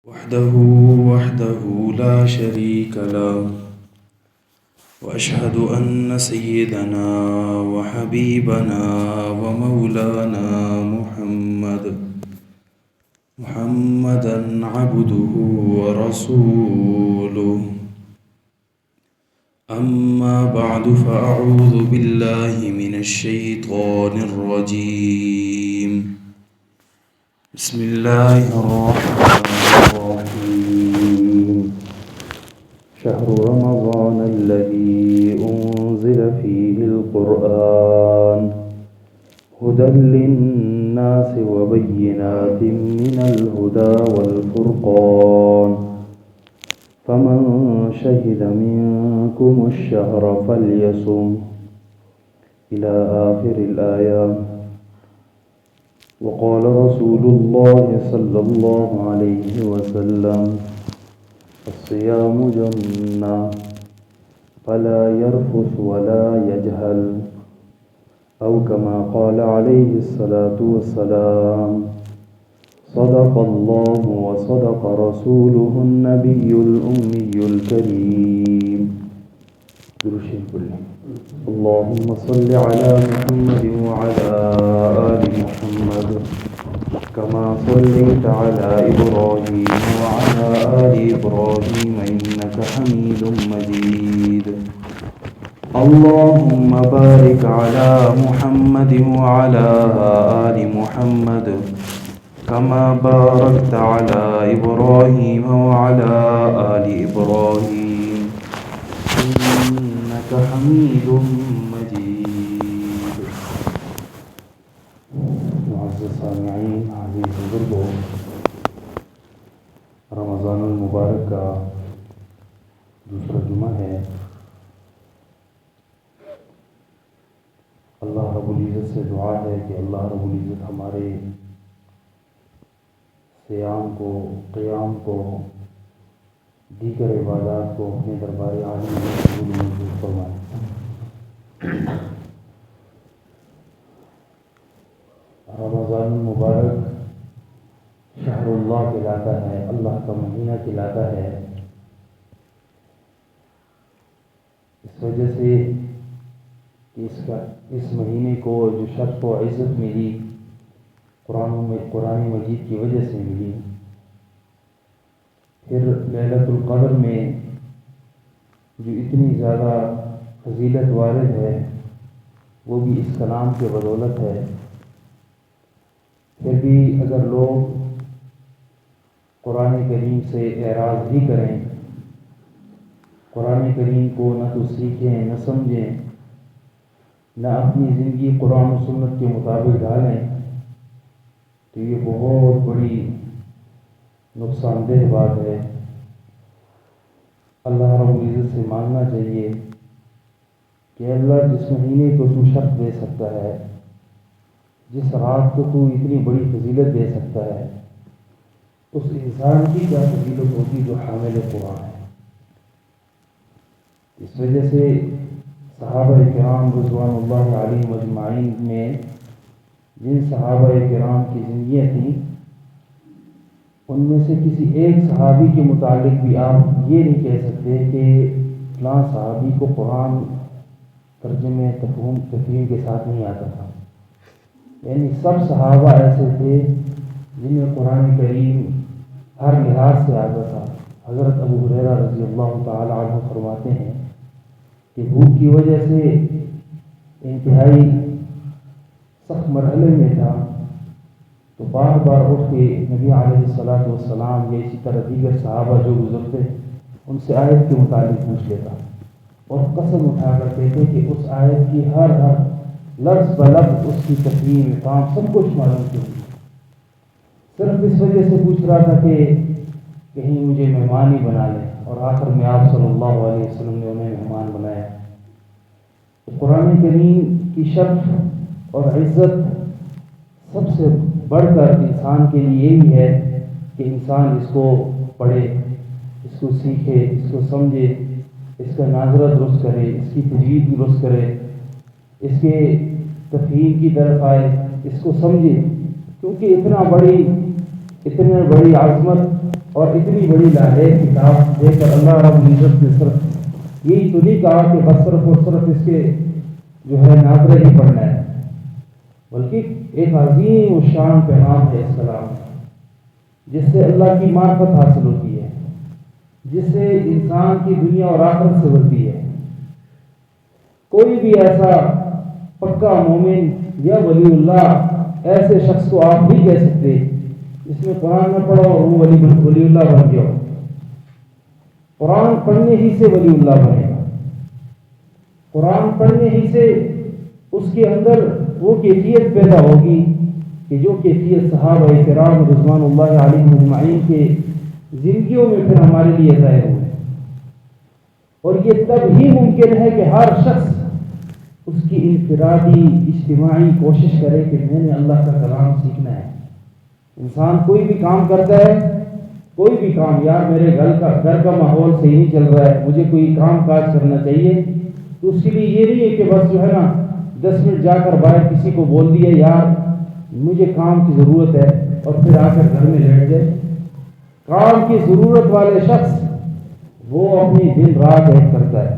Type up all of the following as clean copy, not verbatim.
وحده لا شريك له، وأشهد أن سيدنا وحبيبنا ومولانا محمدا عبده ورسوله. أما بعد، فأعوذ بالله من الشيطان الرجيم. بسم الله الرحمن الرحيم. شهر رمضان الذي أنزل فيه القرآن هدى للناس وبينات من الهدى والفرقان، فمن شهد منكم الشهر فليصم، إلى آخر الآية. وقال رسول الله صلى الله عليه وسلم: الصيام جنة، فلا يرفث ولا يجهل، أو كما قال عليه الصلاة والسلام. صدق الله وصدق رسوله النبي الأمي الكريم. اللهم صل على محمد وعلى آل محمد كما صليت على إبراهيم وعلى آل إبراهيم إنك حميد مجيد. اللهم بارك على محمد وعلى آل محمد كما باركت على إبراهيم وعلى آل إبراهيم إنك حميد مجيد. معزز سامعین، عزیز بزرگوں، رمضان المبارک کا دوسرا جمعہ ہے۔ اللہ رب العزت سے دعا ہے کہ اللہ رب العزت ہمارے صیام کو، قیام کو، دیگر عبادات کو اپنے دربار عالی میں قبول منظور فرمائے۔ رمضان المبارک شہر اللہ کہلاتا ہے، اللہ کا مہینہ کہلاتا ہے۔ اس وجہ سے کہ اس مہینے کو جو شرف و عزت ملی قرآن مجید کی وجہ سے ملی۔ پھر لیلۃ القدر میں جو اتنی زیادہ فضیلت وارد ہے، وہ بھی اس کلام کے بدولت ہے۔ پھر بھی اگر لوگ قرآن کریم سے اعراض بھی کریں، قرآن کریم کو نہ تو سیکھیں، نہ سمجھیں، نہ اپنی زندگی قرآن و سنت کے مطابق ڈالیں، تو یہ بہت بڑی نقصان دہ بات ہے۔ اللہ رب العزت سے مانگنا چاہیے کہ اللہ، جس مہینے کو تو شرف دے سکتا ہے، جس رات کو تو اتنی بڑی فضیلت دے سکتا ہے، اس انسان کی کیا فضیلت ہوگی جو حامل قرآن ہے۔ اس وجہ سے صحابہ کرام رضوان اللہ علیہم اجمعین میں جن صحابہ کرام کی زندگیاں تھیں، ان میں سے کسی ایک صحابی کے متعلق بھی آپ یہ نہیں کہہ سکتے کہ فلاں صحابی کو قرآن ترجمے تفہیم کے ساتھ نہیں آتا تھا۔ یعنی سب صحابہ ایسے تھے جن میں قرآن کریم ہر لحاظ سے آتا تھا۔ حضرت ابو ہریرہ رضی اللہ تعالی عنہ فرماتے ہیں کہ بھوک کی وجہ سے انتہائی سخت مرحلے میں تھا، تو بار بار اٹھ کے نبی علیہ الصلاۃ والسلام یا اسی طرح دیگر صحابہ جو گزرتے ان سے آیت کے متعلق پوچھ لیتا، اور قسم اٹھا کر کہتے کہ اس آیت کی ہر لفظ بلفظ، اس کی تفہیم، کام سب کچھ معلوم تھی۔ صرف اس وجہ سے پوچھ رہا تھا کہ کہیں مجھے مہمان ہی بنا لیں، اور آخر میں آپ صلی اللہ علیہ وسلم نے انہیں مہمان بنایا۔ تو قرآن کریم کی شرف اور عزت سب سے بڑھ کر انسان کے لیے یہی ہے کہ انسان اس کو پڑھے، اس کو سیکھے، اس کو سمجھے، اس کا ناظرہ درست کرے، اس کی تجوید درست کرے، اس کے تفہیم کی طرف آئے، اس کو سمجھے، کیونکہ اتنا بڑی عظمت اور اتنی بڑی لاحق کتاب دے کر اللہ رب العزت نے صرف یہی تو نہیں کہا کہ بس صرف اور صرف اس کے جو ہے ناظرہ ہی پڑھنا ہے، بلکہ ایک عظیم و شان پیغام ہے اس کلام میں، جس سے اللہ کی معرفت حاصل ہوتی ہے، جس سے انسان کی دنیا اور آخرت سے بڑھتی ہے۔ کوئی بھی ایسا پکا مومن یا ولی اللہ ایسے شخص کو آپ نہیں کہہ سکتے جس میں قرآن نہ پڑھو اور وہ ولی اللہ بن گیا ہو۔ قرآن پڑھنے ہی سے ولی اللہ بنے گا، قرآن پڑھنے ہی سے اس کے اندر وہ کیفیت پیدا ہوگی کہ جو کیفیت صحابہ کرام رضوان اللہ علیہم اجمعین کے زندگیوں میں پھر ہمارے لیے ظاہر ہوئے۔ اور یہ تب ہی ممکن ہے کہ ہر شخص اس کی انفرادی اجتماعی کوشش کرے کہ میں نے اللہ کا کلام سیکھنا ہے۔ انسان کوئی بھی کام کرتا ہے، کوئی بھی کام، یار میرے گھر کا ماحول صحیح نہیں چل رہا ہے، مجھے کوئی کام کاج کرنا چاہیے، تو اس کے لیے یہ نہیں ہے کہ بس جو ہے نا 10 منٹ جا کر باہر کسی کو بول دیا یار مجھے کام کی ضرورت ہے اور پھر آ کر گھر میں لیٹ جائے۔ کام کی ضرورت والے شخص وہ اپنی دن رات ایک کرتا ہے،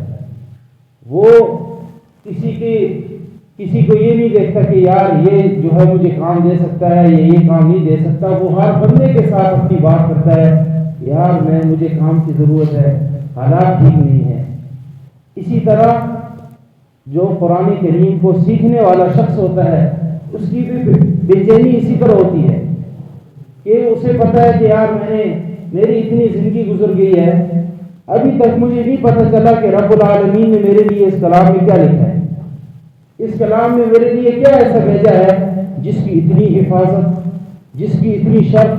وہ کسی کو یہ نہیں دیکھتا کہ یار یہ جو ہے مجھے کام دے سکتا ہے یا یہ کام نہیں دے سکتا، وہ ہر بندے کے ساتھ اپنی بات کرتا ہے، یار مجھے کام کی ضرورت ہے، حالات ٹھیک نہیں ہے۔ اسی طرح جو قرآن کریم کو سیکھنے والا شخص ہوتا ہے اس کی بھی بے چینی اسی طرح ہوتی ہے کہ اسے پتہ ہے کہ یار میری اتنی زندگی گزر گئی ہے، ابھی تک مجھے نہیں پتہ چلا کہ رب العالمین نے میرے لیے اس کلام میں کیا لکھا ہے، اس کلام میں میرے لیے کیا ایسا بھیجا ہے جس کی اتنی حفاظت، جس کی اتنی شرف،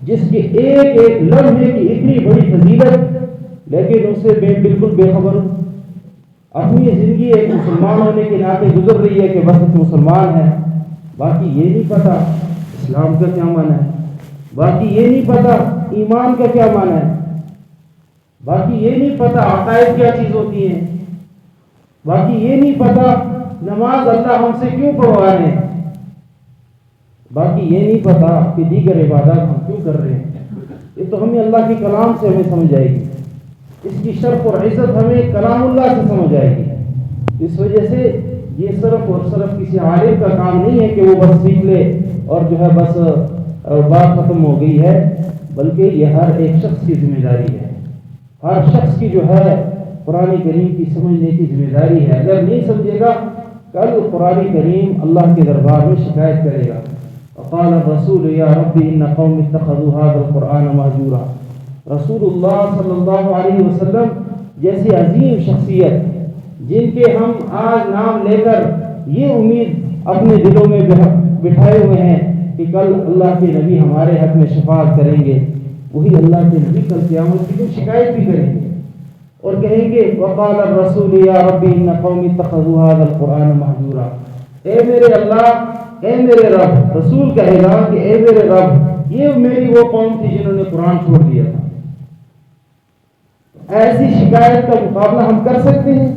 جس کے ایک ایک لمحے کی اتنی بڑی فضیلت، لیکن اس سے میں بالکل بے خبر ہوں۔ اپنی زندگی ایک مسلمان ہونے کے ناطے گزر رہی ہے کہ بس ایک مسلمان ہے، باقی یہ نہیں پتہ اسلام کا کیا معنی ہے، باقی یہ نہیں پتہ ایمان کا کیا معنی ہے، باقی یہ نہیں پتہ عقائد کیا چیز ہوتی ہیں، باقی یہ نہیں پتہ نماز اللہ ہم سے کیوں پڑھوا رہے ہیں، باقی یہ نہیں پتہ کہ دیگر عبادات ہم کیوں کر رہے ہیں۔ یہ تو ہمیں اللہ کے کلام سے ہمیں سمجھ آئے گی، اس کی شرف اور عزت ہمیں کلام اللہ سے سمجھ آئے گی۔ اس وجہ سے یہ صرف اور صرف کسی عالم کا کام نہیں ہے کہ وہ بس سیکھ لے اور جو ہے بس بات ختم ہو گئی ہے، بلکہ یہ ہر ایک شخص کی ذمہ داری ہے، ہر شخص کی جو ہے قرآن کریم کی سمجھنے کی ذمہ داری ہے۔ اگر نہیں سمجھے گا کل قرآن کریم اللہ کے دربار میں شکایت کرے گا، وقال الرسول یا رب ان قوم اتخذوا هذا القرآن مهجورا۔ رسول اللہ صلی اللہ علیہ وسلم جیسی عظیم شخصیت جن کے ہم آج نام لے کر یہ امید اپنے دلوں میں بٹھائے ہوئے ہیں کہ کل اللہ کے نبی ہمارے حق میں شفاعت کریں گے، وہی اللہ کے نبی کل قیامت کی شکایت بھی کریں گے اور کہیں گے وقال الرسول یا رب ان قوم اتخذوا هذا القرآن مهجورا۔ اے میرے اللہ، اے میرے رب، رسول کہے گا کہ اے میرے رب یہ میری وہ قوم تھی جنہوں نے قرآن چھوڑ دیا تھا۔ ایسی شکایت کا مقابلہ ہم کر سکتے ہیں؟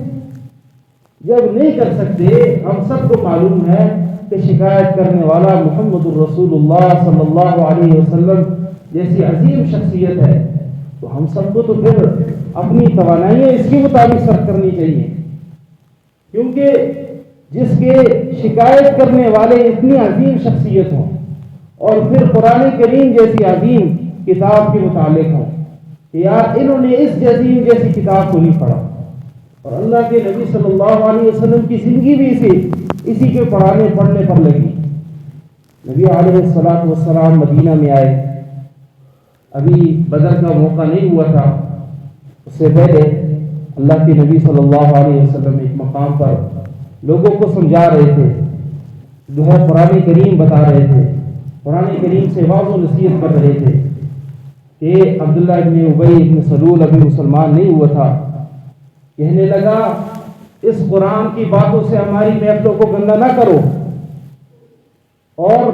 جب نہیں کر سکتے، ہم سب کو معلوم ہے کہ شکایت کرنے والا محمد الرسول اللہ صلی اللہ علیہ وسلم جیسی عظیم شخصیت ہے، تو ہم سب کو تو پھر اپنی توانائیاں اس کے مطابق صرف کرنی چاہیے، کیونکہ جس کے شکایت کرنے والے اتنی عظیم شخصیت ہوں اور پھر قرآن کریم جیسی عظیم کتاب کے متعلق ہوں کہ یار انہوں نے اس عظیم جیسی کتاب کو نہیں پڑھا، اور اللہ کے نبی صلی اللہ علیہ وسلم کی زندگی بھی اسی کے پڑھنے پر لگی۔ نبی علیہ الصلوۃ والسلام مدینہ میں آئے، ابھی بدر کا موقع نہیں ہوا تھا، اس سے پہلے اللہ کے نبی صلی اللہ علیہ وسلم ایک مقام پر لوگوں کو سمجھا رہے تھے، جو ہے قرآن کریم بتا رہے تھے، قرآن کریم سے واضح و نصیحت کر رہے تھے کہ عبداللہ ابن ابی ابن سلول ابھی مسلمان نہیں ہوا تھا، کہنے لگا اس قرآن کی باتوں سے ہماری محفلوں کو گندا نہ کرو، اور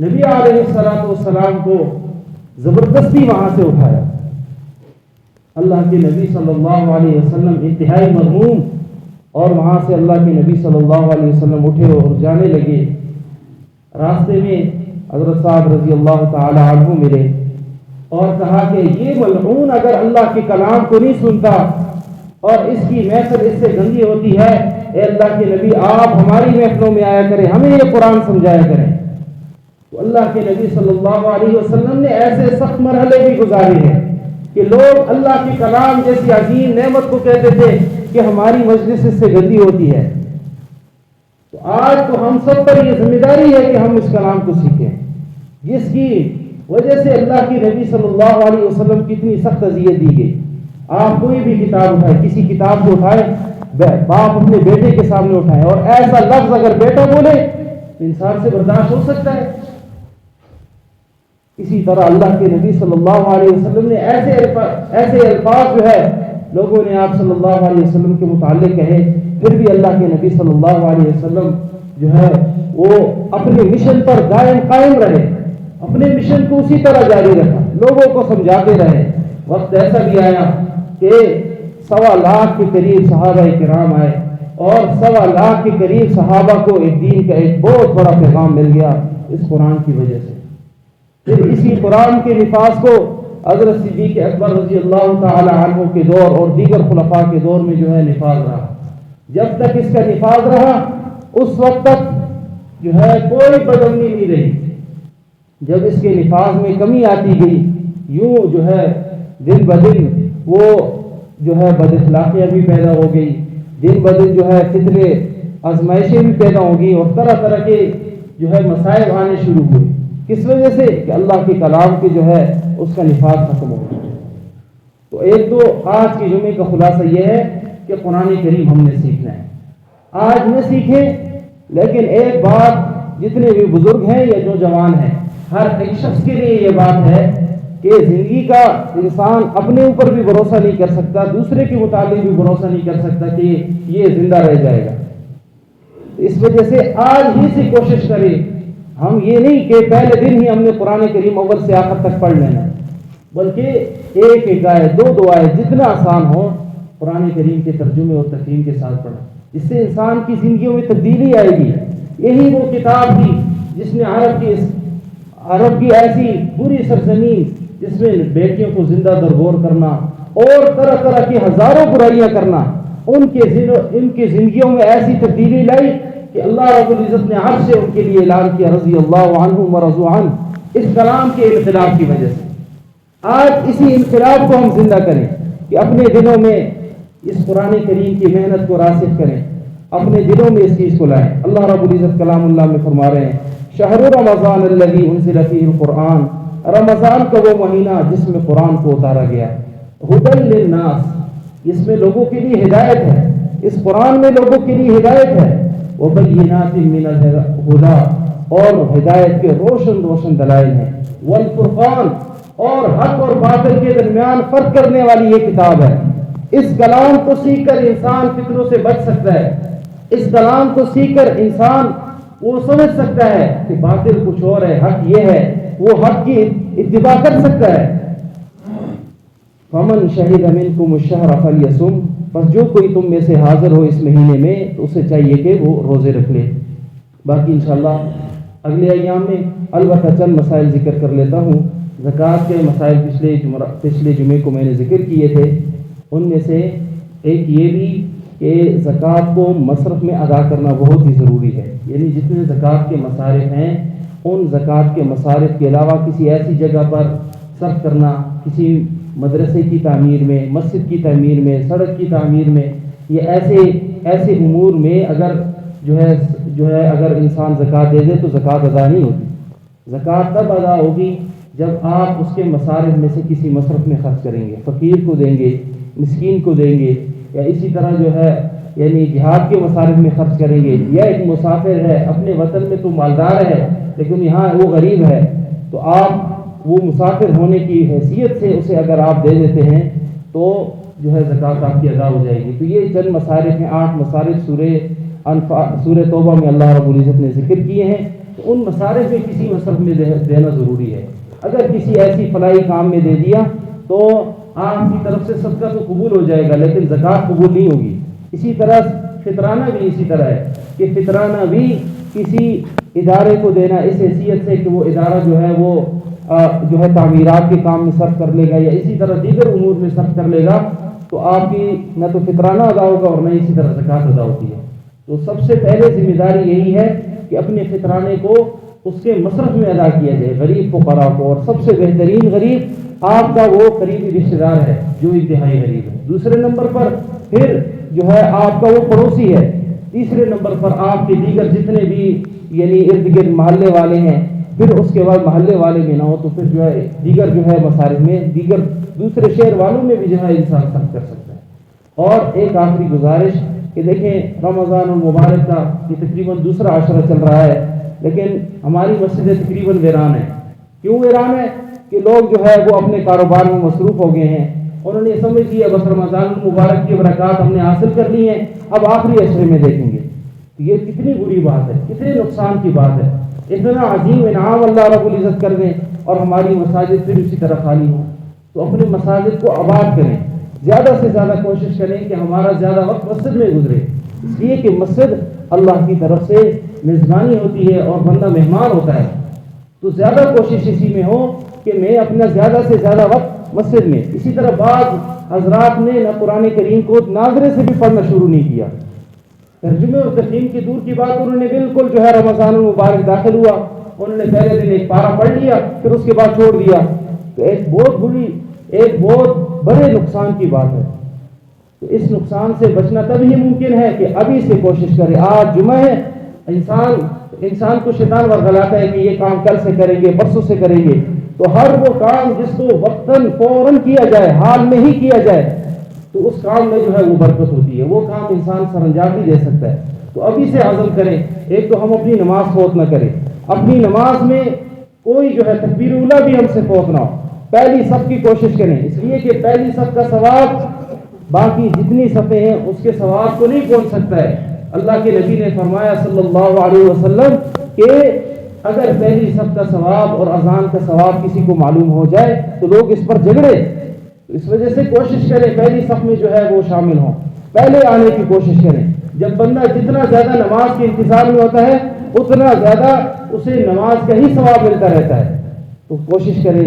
نبی علیہ الصلوۃ والسلام کو زبردستی وہاں سے اٹھایا۔ اللہ کے نبی صلی اللہ علیہ وسلم انتہائی مغموم، اور وہاں سے اللہ کے نبی صلی اللہ علیہ وسلم اٹھے اور جانے لگے۔ راستے میں حضرت صاحب رضی اللہ تعالی عنہ ملے اور کہا کہ یہ ملعون اگر اللہ کے کلام کو نہیں سنتا اور اس کی محفل اس سے گندی ہوتی ہے، اے اللہ کے نبی آپ ہماری محفلوں میں آیا کریں، ہمیں یہ قرآن سمجھایا کریں۔ تو اللہ کے نبی صلی اللہ علیہ وسلم نے ایسے سخت مرحلے بھی گزارے ہیں کہ لوگ اللہ کے کلام جیسی عظیم نعمت کو کہتے تھے کہ ہماری مجلس اس سے گندی ہوتی ہے۔ تو آج تو ہم سب پر یہ ذمہ داری ہے کہ ہم اس کلام کو سیکھیں، جس کی وجہ سے اللہ کے نبی صلی اللہ علیہ وسلم کی اتنی سخت اذیت دی گئی۔ آپ کوئی بھی کتاب اٹھائے، کسی کتاب کو اٹھائے، باپ اپنے بیٹے کے سامنے اٹھائے اور ایسا لفظ اگر بیٹا بولے تو انسان سے برداشت ہو سکتا ہے؟ اسی طرح اللہ کے نبی صلی اللہ علیہ وسلم نے ایسے الفاظ جو ہے لوگوں نے آپ صلی اللہ علیہ وسلم کے متعلق کہے، پھر بھی اللہ کے نبی صلی اللہ علیہ وسلم جو ہے وہ اپنے مشن پر قائم رہے، اپنے مشن کو اسی طرح جاری رکھا، لوگوں کو سمجھاتے رہے۔ وقت ایسا بھی آیا کہ 1.25 لاکھ کے قریب صحابہ کرام آئے اور 1.25 لاکھ کے قریب صحابہ کو ایک دین کا ایک بہت بڑا پیغام مل گیا اس قرآن کی وجہ سے۔ پھر اسی قرآن کے نفاذ کو حضرت صدیق اکبر رضی اللہ تعالی عنہ کے دور اور دیگر خلفاء کے دور میں جو ہے نفاذ رہا۔ جب تک اس کا نفاذ رہا اس وقت تک جو ہے کوئی بدامنی نہیں رہی۔ جب اس کے نفاذ میں کمی آتی گئی، یوں جو ہے دن بدن وہ جو ہے بد اخلاقیاں بھی پیدا ہو گئی، دن بدن جو ہے فتنے آزمائشیں بھی پیدا ہو گئی اور طرح طرح کے جو ہے مسائل آنے شروع ہوئے۔ کس وجہ سے؟ کہ اللہ کے کلام کے جو ہے اس کا نفاذ ختم ہو گیا۔ تو ایک تو آج کے جمعے کا خلاصہ یہ ہے کہ قرآن کریم ہم نے سیکھنا ہے۔ آج نہ سیکھیں، لیکن ایک بات جتنے بھی بزرگ ہیں یا جو جوان ہیں، ہر ایک شخص کے لیے یہ بات ہے کہ زندگی کا انسان اپنے اوپر بھی بھروسہ نہیں کر سکتا، دوسرے کے متعلق بھی بھروسہ نہیں کر سکتا کہ یہ زندہ رہ جائے گا۔ اس وجہ سے آج ہی سے کوشش کریں، ہم یہ نہیں کہ پہلے دن ہی ہم نے قرآن کریم اول سے آخر تک پڑھ لینا، بلکہ ایک ایک آیت، دو آیت، جتنا آسان ہو قرآن کریم کے ترجمے اور تفہیم کے ساتھ پڑھیں۔ اس سے انسان کی زندگیوں میں تبدیلی آئے گی۔ یہی وہ کتاب تھی جس نے عرب کی ایسی بری سرزمین جس میں بیٹیوں کو زندہ درگور کرنا اور طرح طرح کی ہزاروں برائیاں کرنا، ان کے زندگیوں میں ایسی تبدیلی لائی کہ اللہ رب العزت نے عرش سے ان کے لیے اعلان کیا رضی اللہ عنہم ورضوا عنہ، اس کلام کے انقلاب کی وجہ سے۔ آج اسی انقلاب کو ہم زندہ کریں کہ اپنے دلوں میں اس قرآن کریم کی محنت کو راسخ کریں، اپنے دلوں میں اس چیز کو لائیں۔ اللہ رب العزت کلام اللہ میں فرما رہے ہیں شہر رمضان الذی انزل فیہ القرآن، رمضان کا وہ مہینہ جس میں قرآن کو اتارا گیا، ہدی للناس، اس میں لوگوں کے لیے ہدایت ہے، اس قرآن میں لوگوں کے لیے ہدایت ہے، وبینات من الہدی، اور ہدایت کے روشن روشن دلائل ہیں، والفرقان، اور حق اور باطل کے درمیان فرق کرنے والی یہ کتاب ہے۔ اس کلام کو سیکھ کر انسان فتنوں سے بچ سکتا ہے، اس کلام کو سیکھ کر انسان وہ سمجھ سکتا ہے کہ باطل کچھ اور ہے، حق یہ ہے، وہ حق کی اتباع کر سکتا ہے۔ فمن شہد منکم الشہر فلیصم، بس جو کوئی تم میں سے حاضر ہو اس مہینے میں تو اسے چاہیے کہ وہ روزے رکھ لے۔ باقی انشاءاللہ اگلے ایام میں البتہ چند مسائل ذکر کر لیتا ہوں۔ زکوٰۃ کے مسائل پچھلے جمعے کو میں نے ذکر کیے تھے، ان میں سے ایک یہ بھی کہ زکوٰۃ کو مصرف میں ادا کرنا بہت ہی ضروری ہے، یعنی جتنے زکوٰۃ کے مصارف ہیں ان زکوٰۃ کے مصارف کے علاوہ کسی ایسی جگہ پر صرف کرنا، کسی مدرسے کی تعمیر میں، مسجد کی تعمیر میں، سڑک کی تعمیر میں، یہ ایسے امور میں اگر انسان زکوٰۃ دے دے تو زکوٰۃ ادا نہیں ہوتی۔ زکوٰۃ تب ادا ہوگی جب آپ اس کے مصارف میں سے کسی مصرف میں خرچ کریں گے، فقیر کو دیں گے، مسکین کو دیں گے، یا اسی طرح یعنی جہاد کے مصارف میں خرچ کریں گے، یا ایک مسافر ہے اپنے وطن میں تو مالدار ہے لیکن یہاں وہ غریب ہے، تو آپ وہ مسافر ہونے کی حیثیت سے اسے اگر آپ دے دیتے ہیں تو زکوٰۃ آپ کی ادا ہو جائے گی۔ تو یہ چند مصارف ہیں، 8 مصارف سورہ توبہ میں اللہ رب العزت نے ذکر کیے ہیں، تو ان مصارف میں کسی مصرف میں دینا ضروری ہے۔ اگر کسی ایسی فلاحی کام میں دے دیا تو آپ کی طرف سے صدقہ تو قبول ہو جائے گا لیکن زکوٰۃ قبول نہیں ہوگی۔ اسی طرح فطرانہ بھی اسی طرح ہے کہ فطرانہ بھی کسی ادارے کو دینا اس حیثیت سے کہ وہ ادارہ جو ہے وہ جو ہے تعمیرات کے کام میں صرف کر لے گا یا اسی طرح دیگر امور میں صرف کر لے گا تو آپ کی نہ تو فطرانہ ادا ہوگا اور نہ اسی طرح زکوٰۃ ادا ہوتی ہے۔ تو سب سے پہلے ذمہ داری یہی ہے کہ اپنے فطرانے کو اس کے مصرف میں ادا کیا جائے غریب فقراء کو، اور سب سے بہترین غریب آپ کا وہ قریبی رشتہ دار ہے جو انتہائی غریب ہے۔ دوسرے نمبر پر پھر جو ہے آپ کا وہ پڑوسی ہے۔ تیسرے نمبر پر آپ کے دیگر جتنے بھی یعنی ارد گرد محلے والے ہیں، پھر اس کے بعد محلے والے میں نہ ہو تو پھر جو ہے دیگر جو ہے مصارف میں دیگر دوسرے شہر والوں میں بھی جو ہے انسان صرف کر سکتا ہے۔ اور ایک آخری گزارش کہ دیکھیں رمضان المبارک کا یہ تقریباً دوسرا عشرہ چل رہا ہے، لیکن ہماری مسجدیں تقریباً ویران ہیں۔ کیوں ویران ہے؟ کہ لوگ جو ہے وہ اپنے کاروبار میں مصروف ہو گئے ہیں، انہوں نے سمجھ لیا بس رمضان المبارک کی برکات ہم نے حاصل کر لی ہیں، اب آخری عشرے میں دیکھیں گے۔ یہ کتنی بری بات ہے، کتنے نقصان کی بات ہے۔ اتنا عظیم انعام اللہ رب العزت کر دیں اور ہماری مساجد پھر اسی طرح خالی ہوں۔ تو اپنے مساجد کو آباد کریں، زیادہ سے زیادہ کوشش کریں کہ ہمارا زیادہ وقت مسجد میں گزرے، اس لیے کہ مسجد اللہ کی طرف سے میزبانی ہوتی ہے اور بندہ مہمان ہوتا ہے۔ تو زیادہ کوشش اسی میں ہو کہ میں اپنا زیادہ سے زیادہ وقت مسجد میں۔ اسی طرح بعض حضرات نے نہ قرآن کریم کو ناظرے سے بھی پڑھنا شروع نہیں کیا، ترجمے اور تفہیم کی دور کی بات، انہوں نے بالکل جو ہے رمضان المبارک داخل ہوا، انہوں نے پہلے دن ایک پارہ پڑھ لیا پھر اس کے بعد چھوڑ دیا۔ تو ایک بہت بڑے نقصان کی بات ہے۔ تو اس نقصان سے بچنا تب ہی ممکن ہے کہ ابھی سے کوشش کرے۔ آج جمعہ ہے، انسان کو شیطان ورغلاتا ہے کہ یہ کام کل سے کریں گے، پرسوں سے کریں گے۔ تو ہر وہ کام جس کو وقتاً فوراً کیا جائے، حال میں ہی کیا جائے، تو اس کام میں جو ہے وہ برکت ہوتی ہے، وہ کام انسان سر انجام بھی دے سکتا ہے۔ تو ابھی سے عزم کریں۔ ایک تو ہم اپنی نماز فوت نہ کریں، اپنی نماز میں کوئی جو ہے تکبیر اولیٰ بھی ہم سے فوت نہ ہو، پہلی صف کی کوشش کریں، اس لیے کہ پہلی صف کا ثواب باقی جتنی صفیں ہیں اس کے ثواب کو نہیں پہنچ سکتا ہے۔ اللہ کے نبی نے فرمایا صلی اللہ علیہ وسلم کہ اگر پہلی صف کا ثواب اور اذان کا ثواب کسی کو معلوم ہو جائے تو لوگ اس پر جھگڑے۔ اس وجہ سے کوشش کریں پہلی صف میں جو ہے وہ شامل ہوں، پہلے آنے کی کوشش کریں۔ جب بندہ جتنا زیادہ نماز کے انتظار میں ہوتا ہے اتنا زیادہ اسے نماز کا ہی ثواب ملتا رہتا ہے۔ تو کوشش کریں۔